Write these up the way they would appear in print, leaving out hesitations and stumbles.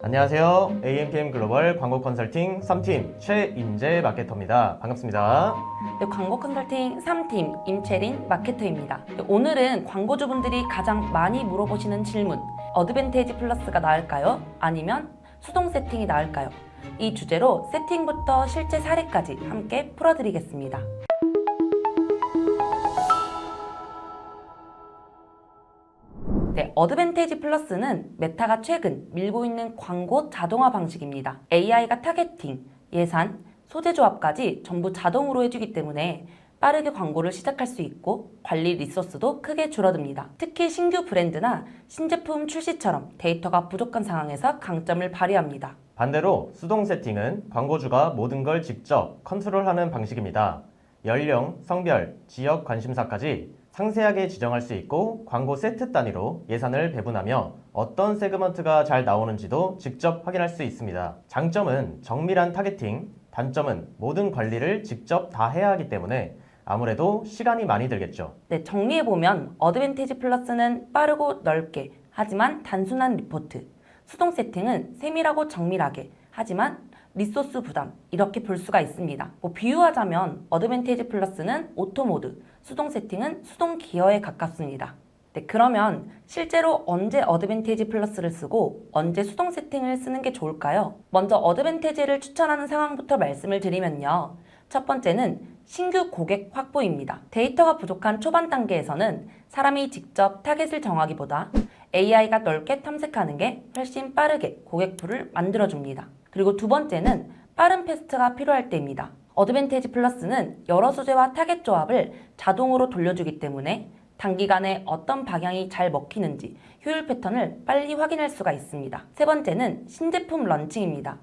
안녕하세요. AMPM 글로벌 광고 컨설팅 3팀 최임재 마케터입니다. 반갑습니다. 네, 광고 컨설팅 3팀 임채린 마케터입니다. 네, 오늘은 광고주분들이 가장 많이 물어보시는 질문, 어드밴티지 플러스가 나을까요? 아니면 수동 세팅이 나을까요? 이 주제로 세팅부터 실제 사례까지 함께 풀어드리겠습니다. 네, 어드밴티지 플러스는 메타가 최근 밀고 있는 광고 자동화 방식입니다. AI가 타겟팅, 예산, 소재 조합까지 전부 자동으로 해주기 때문에 빠르게 광고를 시작할 수 있고 관리 리소스도 크게 줄어듭니다. 특히 신규 브랜드나 신제품 출시처럼 데이터가 부족한 상황에서 강점을 발휘합니다. 반대로 수동 세팅은 광고주가 모든 걸 직접 컨트롤하는 방식입니다. 연령, 성별, 지역 관심사까지 상세하게 지정할 수 있고 광고 세트 단위로 예산을 배분하며 어떤 세그먼트가 잘 나오는지도 직접 확인할 수 있습니다. 장점은 정밀한 타겟팅, 단점은 모든 관리를 직접 다 해야 하기 때문에 아무래도 시간이 많이 들겠죠. 네, 정리해보면 어드밴티지 플러스는 빠르고 넓게 하지만 단순한 리포트, 수동 세팅은 세밀하고 정밀하게 하지만 리소스 부담 이렇게 볼 수가 있습니다. 비유하자면 어드밴티지 플러스는 오토 모드, 수동 세팅은 수동 기어에 가깝습니다. 네, 그러면 실제로 언제 어드밴티지 플러스를 쓰고 언제 수동 세팅을 쓰는 게 좋을까요? 먼저 어드밴티지를 추천하는 상황부터 말씀을 드리면요. 첫 번째는 신규 고객 확보입니다. 데이터가 부족한 초반 단계에서는 사람이 직접 타겟을 정하기보다 AI가 넓게 탐색하는 게 훨씬 빠르게 고객풀을 만들어줍니다. 그리고 두 번째는 빠른 패스트가 필요할 때입니다. 어드밴티지 플러스는 여러 소재와 타겟 조합을 자동으로 돌려주기 때문에 단기간에 어떤 방향이 잘 먹히는지 효율 패턴을 빨리 확인할 수가 있습니다. 세 번째는 신제품 런칭입니다.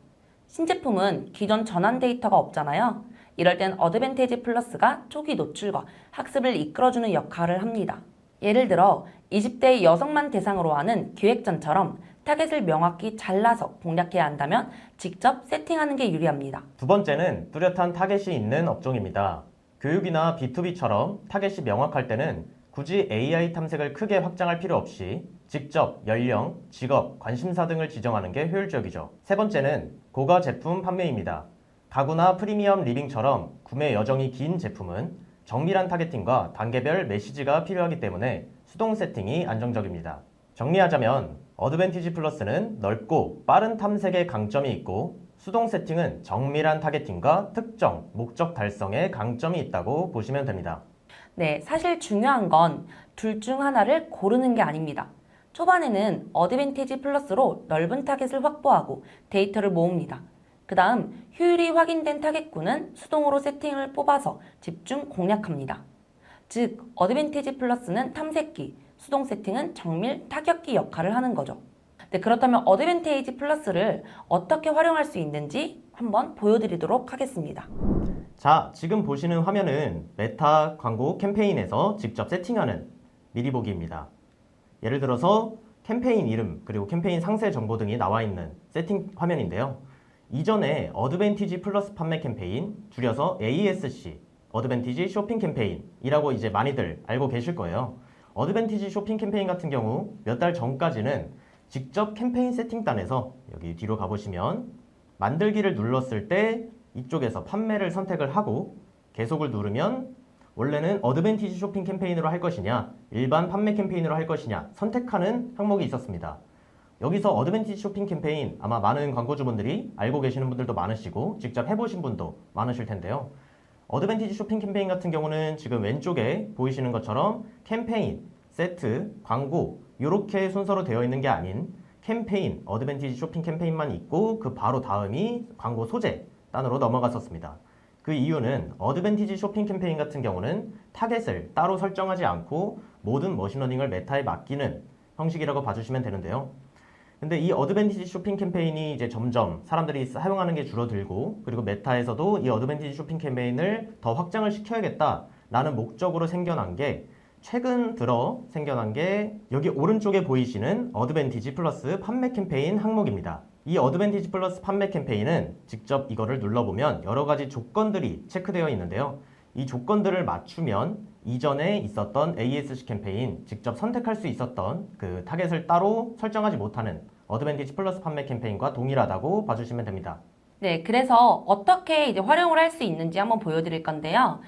신제품은 기존 전환 데이터가 없잖아요. 이럴 땐 어드밴티지 플러스가 초기 노출과 학습을 이끌어주는 역할을 합니다. 예를 들어 20대 여성만 대상으로 하는 기획전처럼 타겟을 명확히 잘라서 공략해야 한다면 직접 세팅하는 게 유리합니다. 두 번째는 뚜렷한 타겟이 있는 업종입니다. 교육이나 B2B처럼 타겟이 명확할 때는 굳이 AI 탐색을 크게 확장할 필요 없이 직접 연령, 직업, 관심사 등을 지정하는 게 효율적이죠. 세 번째는 고가 제품 판매입니다. 가구나 프리미엄 리빙처럼 구매 여정이 긴 제품은 정밀한 타겟팅과 단계별 메시지가 필요하기 때문에 수동 세팅이 안정적입니다. 정리하자면 어드밴티지 플러스는 넓고 빠른 탐색의 강점이 있고 수동 세팅은 정밀한 타겟팅과 특정, 목적 달성의 강점이 있다고 보시면 됩니다. 네, 사실 중요한 건 둘 중 하나를 고르는 게 아닙니다. 초반에는 어드밴티지 플러스로 넓은 타겟을 확보하고 데이터를 모읍니다. 그 다음 효율이 확인된 타겟군은 수동으로 세팅을 뽑아서 집중 공략합니다. 즉, 어드밴티지 플러스는 탐색기, 수동 세팅은 정밀 타격기 역할을 하는 거죠. 네, 그렇다면 어드밴티지 플러스를 어떻게 활용할 수 있는지 한번 보여드리도록 하겠습니다. 자, 지금 보시는 화면은 메타 광고 캠페인에서 직접 세팅하는 미리 보기입니다. 예를 들어서 캠페인 이름 그리고 캠페인 상세 정보 등이 나와 있는 세팅 화면인데요. 이전에 어드밴티지 플러스 판매 캠페인, 줄여서 ASC, 어드밴티지 쇼핑 캠페인이라고 이제 많이들 알고 계실 거예요. 어드밴티지 쇼핑 캠페인 같은 경우 몇 달 전까지는 직접 캠페인 세팅단에서 여기 뒤로 가보시면 만들기를 눌렀을 때 이쪽에서 판매를 선택을 하고 계속을 누르면 원래는 어드밴티지 쇼핑 캠페인으로 할 것이냐 일반 판매 캠페인으로 할 것이냐 선택하는 항목이 있었습니다. 여기서 어드밴티지 쇼핑 캠페인 아마 많은 광고주분들이 알고 계시는 분들도 많으시고 직접 해보신 분도 많으실 텐데요. 어드밴티지 쇼핑 캠페인 같은 경우는 지금 왼쪽에 보이시는 것처럼 캠페인, 세트, 광고 이렇게 순서로 되어 있는 게 아닌 캠페인, 어드밴티지 쇼핑 캠페인만 있고 그 바로 다음이 광고 소재 단으로 넘어갔었습니다. 그 이유는 어드밴티지 쇼핑 캠페인 같은 경우는 타겟을 따로 설정하지 않고 모든 머신러닝을 메타에 맡기는 형식이라고 봐주시면 되는데요. 근데 이 어드밴티지 쇼핑 캠페인이 이제 점점 사람들이 사용하는 게 줄어들고 그리고 메타에서도 이 어드밴티지 쇼핑 캠페인을 더 확장을 시켜야겠다라는 목적으로 생겨난 게 최근 들어 생겨난 게 여기 오른쪽에 보이시는 어드밴티지 플러스 판매 캠페인 항목입니다. 이 어드밴티지 플러스 판매 캠페인은 직접 이거를 눌러보면 여러 가지 조건들이 체크되어 있는데요. 이 조건들을 맞추면 이전에 있었던 ASC 캠페인 직접 선택할 수 있었던 그 타겟을 따로 설정하지 못하는 어드밴티지 플러스 판매 캠페인과 동일하다고 봐주시면 됩니다. 네, 그래서 어떻게 이제 활용을 할 수 있는지 한번 보여드릴 건데요.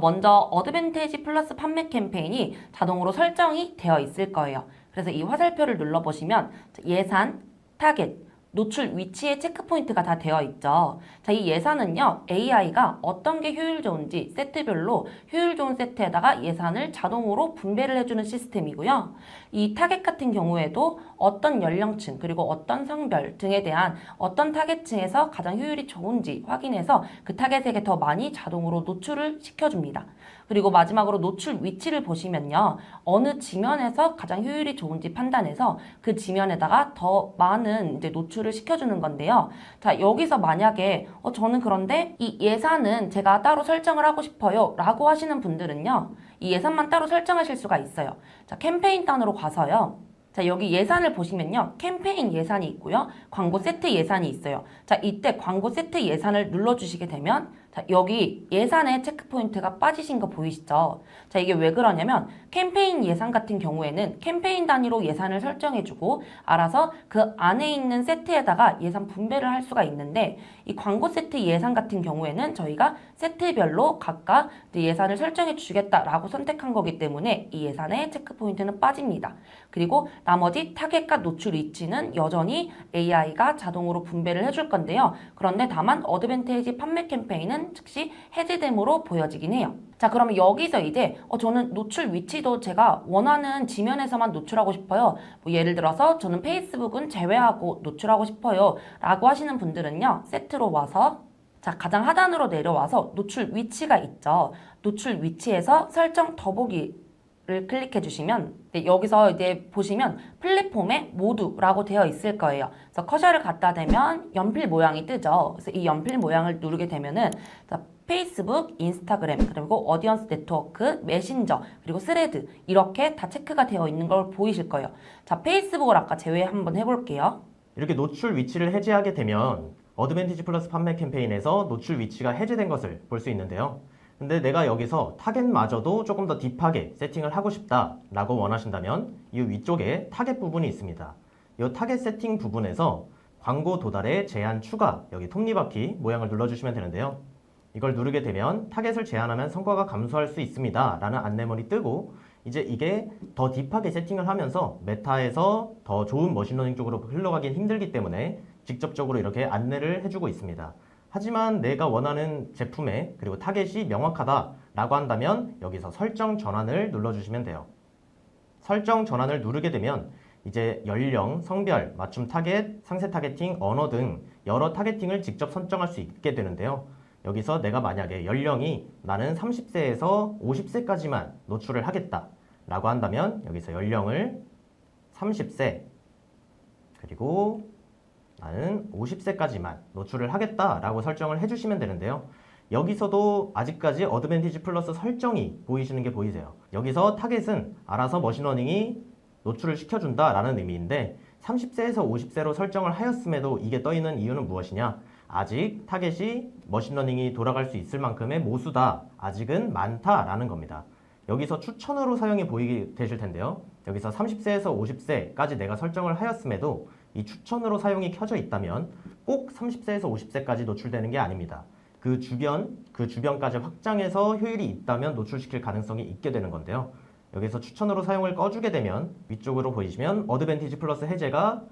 먼저 어드밴티지 플러스 판매 캠페인이 자동으로 설정이 되어 있을 거예요. 그래서 이 화살표를 눌러보시면 예산, 타겟, 노출 위치의 체크포인트가 다 되어 있죠. 자, 이 예산은요, AI가 어떤 게 효율 좋은지 세트별로 효율 좋은 세트에다가 예산을 자동으로 분배를 해주는 시스템이고요. 이 타겟 같은 경우에도 어떤 연령층, 그리고 어떤 성별 등에 대한 어떤 타겟층에서 가장 효율이 좋은지 확인해서 그 타겟에게 더 많이 자동으로 노출을 시켜줍니다. 그리고 마지막으로 노출 위치를 보시면요. 어느 지면에서 가장 효율이 좋은지 판단해서 그 지면에다가 더 많은 이제 노출을 시켜주는 건데요. 자, 여기서 만약에 저는 그런데 이 예산은 제가 따로 설정을 하고 싶어요 라고 하시는 분들은요. 이 예산만 따로 설정하실 수가 있어요. 자, 캠페인 단으로 가서요. 자, 여기 예산을 보시면요. 캠페인 예산이 있고요. 광고 세트 예산이 있어요. 자, 이때 광고 세트 예산을 눌러주시게 되면 자, 여기 예산의 체크포인트가 빠지신 거 보이시죠? 자, 이게 왜 그러냐면 캠페인 예산 같은 경우에는 캠페인 단위로 예산을 설정해주고 알아서 그 안에 있는 세트에다가 예산 분배를 할 수가 있는데 이 광고 세트 예산 같은 경우에는 저희가 세트별로 각각 예산을 설정해 주겠다라고 선택한 거기 때문에 이 예산의 체크포인트는 빠집니다. 그리고 나머지 타겟과 노출 위치는 여전히 AI가 자동으로 분배를 해줄 건데요. 그런데 다만 어드밴티지 판매 캠페인은 즉시 해제됨으로 보여지긴 해요. 자, 그러면 여기서 이제 저는 노출 위치도 제가 원하는 지면에서만 노출하고 싶어요. 뭐 예를 들어서 저는 페이스북은 제외하고 노출하고 싶어요 라고 하시는 분들은요. 세트로 와서 자, 가장 하단으로 내려와서 노출 위치가 있죠. 노출 위치에서 설정 더보기를 클릭해 주시면 네, 여기서 이제 보시면 플랫폼에 모두라고 되어 있을 거예요. 그래서 커셔를 갖다 대면 연필 모양이 뜨죠. 그래서 이 연필 모양을 누르게 되면은 자, 페이스북, 인스타그램, 그리고 어디언스 네트워크, 메신저, 그리고 스레드 이렇게 다 체크가 되어 있는 걸 보이실 거예요. 자, 페이스북을 아까 제외 한번 해볼게요. 이렇게 노출 위치를 해제하게 되면 어드밴티지 플러스 판매 캠페인에서 노출 위치가 해제된 것을 볼 수 있는데요. 근데 내가 여기서 타겟마저도 조금 더 딥하게 세팅을 하고 싶다라고 원하신다면 이 위쪽에 타겟 부분이 있습니다. 이 타겟 세팅 부분에서 광고 도달에 제한 추가, 여기 톱니바퀴 모양을 눌러주시면 되는데요. 이걸 누르게 되면 타겟을 제한하면 성과가 감소할 수 있습니다 라는 안내문이 뜨고 이제 이게 더 딥하게 세팅을 하면서 메타에서 더 좋은 머신러닝 쪽으로 흘러가긴 힘들기 때문에 직접적으로 이렇게 안내를 해주고 있습니다. 하지만 내가 원하는 제품에 그리고 타겟이 명확하다라고 한다면 여기서 설정 전환을 눌러주시면 돼요. 설정 전환을 누르게 되면 이제 연령, 성별, 맞춤 타겟, 상세 타겟팅, 언어 등 여러 타겟팅을 직접 설정할 수 있게 되는데요. 여기서 내가 만약에 연령이 나는 30세에서 50세까지만 노출을 하겠다 라고 한다면 여기서 연령을 30세 그리고 나는 50세까지만 노출을 하겠다 라고 설정을 해주시면 되는데요. 여기서도 아직까지 어드밴티지 플러스 설정이 보이시는 게 보이세요. 여기서 타겟은 알아서 머신러닝이 노출을 시켜준다 라는 의미인데 30세에서 50세로 설정을 하였음에도 이게 떠있는 이유는 무엇이냐? 아직 타겟이 머신러닝이 돌아갈 수 있을 만큼의 모수다, 아직은 많다라는 겁니다. 여기서 추천으로 사용이 보이게 되실 텐데요. 여기서 30세에서 50세까지 내가 설정을 하였음에도 이 추천으로 사용이 켜져 있다면 꼭 30세에서 50세까지 노출되는 게 아닙니다. 그 주변까지 확장해서 효율이 있다면 노출시킬 가능성이 있게 되는 건데요. 여기서 추천으로 사용을 꺼주게 되면 위쪽으로 보이시면 어드밴티지 플러스 해제가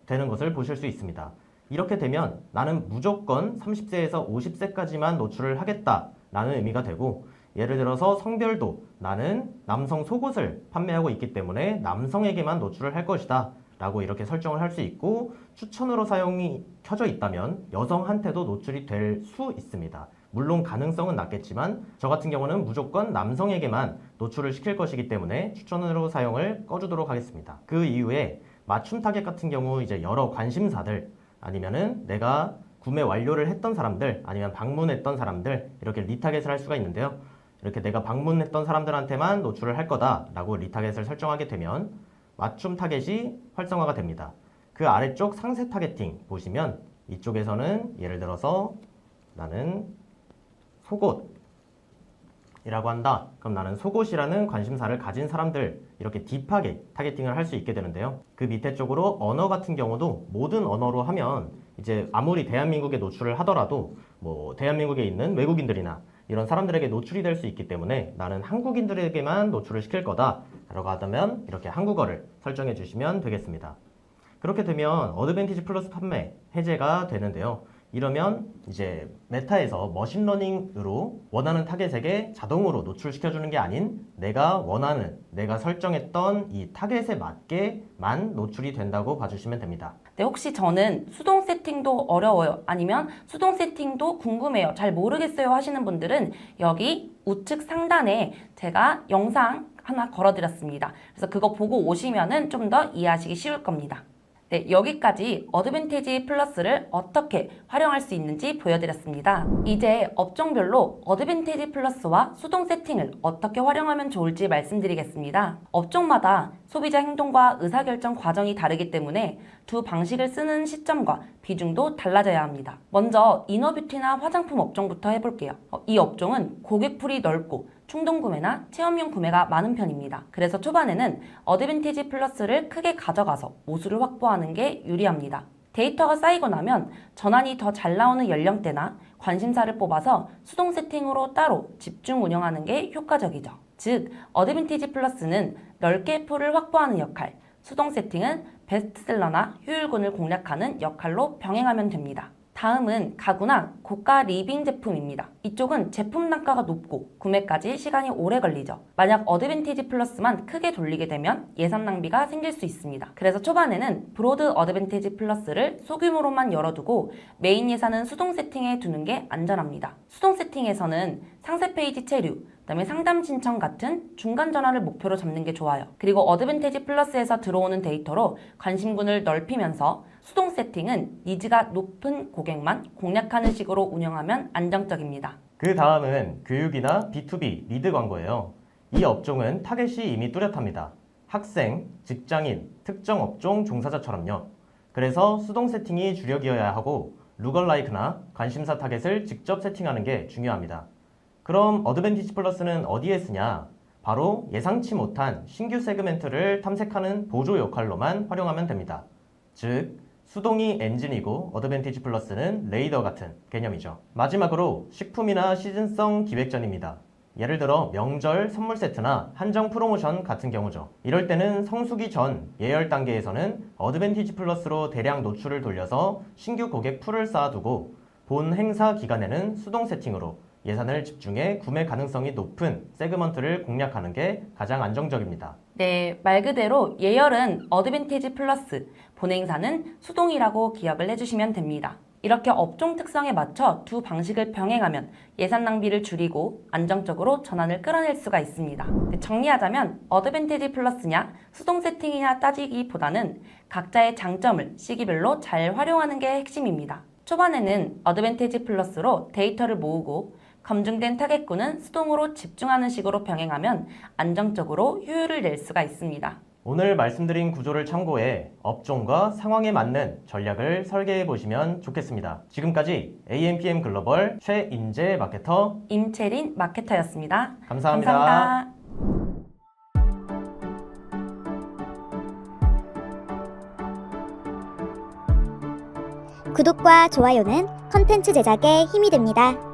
되는 것을 보실 수 있습니다. 이렇게 되면 나는 무조건 30세에서 50세까지만 노출을 하겠다라는 의미가 되고 예를 들어서 성별도 나는 남성 속옷을 판매하고 있기 때문에 남성에게만 노출을 할 것이다 라고 이렇게 설정을 할 수 있고 추천으로 사용이 켜져 있다면 여성한테도 노출이 될 수 있습니다. 물론 가능성은 낮겠지만 저 같은 경우는 무조건 남성에게만 노출을 시킬 것이기 때문에 추천으로 사용을 꺼주도록 하겠습니다. 그 이후에 맞춤 타겟 같은 경우 이제 여러 관심사들 아니면은 내가 구매 완료를 했던 사람들 아니면 방문했던 사람들 이렇게 리타겟을 할 수가 있는데요. 이렇게 내가 방문했던 사람들한테만 노출을 할 거다라고 리타겟을 설정하게 되면 맞춤 타겟이 활성화가 됩니다. 그 아래쪽 상세 타겟팅 보시면 이쪽에서는 예를 들어서 나는 속옷이라고 한다. 그럼 나는 속옷이라는 관심사를 가진 사람들에 이렇게 딥하게 타겟팅을 할 수 있게 되는데요. 그 밑에 쪽으로 언어 같은 경우도 모든 언어로 하면 이제 아무리 대한민국에 노출을 하더라도 뭐 대한민국에 있는 외국인들이나 이런 사람들에게 노출이 될 수 있기 때문에 나는 한국인들에게만 노출을 시킬 거다 라고 하다면 이렇게 한국어를 설정해 주시면 되겠습니다. 그렇게 되면 어드밴티지 플러스 판매 해제가 되는데요. 이러면 이제 메타에서 머신러닝으로 원하는 타겟에게 자동으로 노출시켜주는 게 아닌 내가 원하는, 내가 설정했던 이 타겟에 맞게만 노출이 된다고 봐주시면 됩니다. 네, 혹시 저는 수동 세팅도 어려워요. 아니면 수동 세팅도 궁금해요. 잘 모르겠어요 하시는 분들은 여기 우측 상단에 제가 영상 하나 걸어드렸습니다. 그래서 그거 보고 오시면은 좀 더 이해하시기 쉬울 겁니다. 네, 여기까지 어드밴티지 플러스를 어떻게 활용할 수 있는지 보여드렸습니다. 이제 업종별로 어드밴티지 플러스와 수동 세팅을 어떻게 활용하면 좋을지 말씀드리겠습니다. 업종마다 소비자 행동과 의사결정 과정이 다르기 때문에 두 방식을 쓰는 시점과 비중도 달라져야 합니다. 먼저 이너뷰티나 화장품 업종부터 해볼게요. 이 업종은 고객풀이 넓고 충동구매나 체험용 구매가 많은 편입니다. 그래서 초반에는 어드밴티지 플러스를 크게 가져가서 모수를 확보하는 게 유리합니다. 데이터가 쌓이고 나면 전환이 더 잘 나오는 연령대나 관심사를 뽑아서 수동 세팅으로 따로 집중 운영하는 게 효과적이죠. 즉, 어드밴티지 플러스는 넓게 풀을 확보하는 역할, 수동 세팅은 베스트셀러나 효율군을 공략하는 역할로 병행하면 됩니다. 다음은 가구나 고가 리빙 제품입니다. 이쪽은 제품 단가가 높고 구매까지 시간이 오래 걸리죠. 만약 어드밴티지 플러스만 크게 돌리게 되면 예산 낭비가 생길 수 있습니다. 그래서 초반에는 브로드 어드밴티지 플러스를 소규모로만 열어두고 메인 예산은 수동 세팅에 두는 게 안전합니다. 수동 세팅에서는 상세 페이지 체류, 그다음에 상담 신청 같은 중간 전환을 목표로 잡는 게 좋아요. 그리고 어드밴티지 플러스에서 들어오는 데이터로 관심군을 넓히면서 수동 세팅은 니즈가 높은 고객만 공략하는 식으로 운영하면 안정적입니다. 그 다음은 교육이나 B2B 리드 광고예요. 이 업종은 타겟이 이미 뚜렷합니다. 학생, 직장인, 특정 업종 종사자처럼요. 그래서 수동 세팅이 주력이어야 하고 루걸라이크나 관심사 타겟을 직접 세팅하는 게 중요합니다. 그럼 어드밴티지 플러스는 어디에 쓰냐? 바로 예상치 못한 신규 세그멘트를 탐색하는 보조 역할로만 활용하면 됩니다. 즉, 수동이 엔진이고 어드밴티지 플러스는 레이더 같은 개념이죠. 마지막으로 식품이나 시즌성 기획전입니다. 예를 들어 명절 선물 세트나 한정 프로모션 같은 경우죠. 이럴 때는 성수기 전 예열 단계에서는 어드밴티지 플러스로 대량 노출을 돌려서 신규 고객 풀을 쌓아두고 본 행사 기간에는 수동 세팅으로 예산을 집중해 구매 가능성이 높은 세그먼트를 공략하는 게 가장 안정적입니다. 네, 말 그대로 예열은 어드밴티지 플러스, 본행사는 수동이라고 기억을 해주시면 됩니다. 이렇게 업종 특성에 맞춰 두 방식을 병행하면 예산 낭비를 줄이고 안정적으로 전환을 끌어낼 수가 있습니다. 정리하자면 어드밴티지 플러스냐 수동 세팅이냐 따지기보다는 각자의 장점을 시기별로 잘 활용하는 게 핵심입니다. 초반에는 어드밴티지 플러스로 데이터를 모으고 검증된 타겟군은 수동으로 집중하는 식으로 병행하면 안정적으로 효율을 낼 수가 있습니다. 오늘 말씀드린 구조를 참고해 업종과 상황에 맞는 전략을 설계해 보시면 좋겠습니다. 지금까지 AMPM 글로벌 최인재 마케터 임채린 마케터였습니다. 감사합니다. 감사합니다. 구독과 좋아요는 컨텐츠 제작에 힘이 됩니다.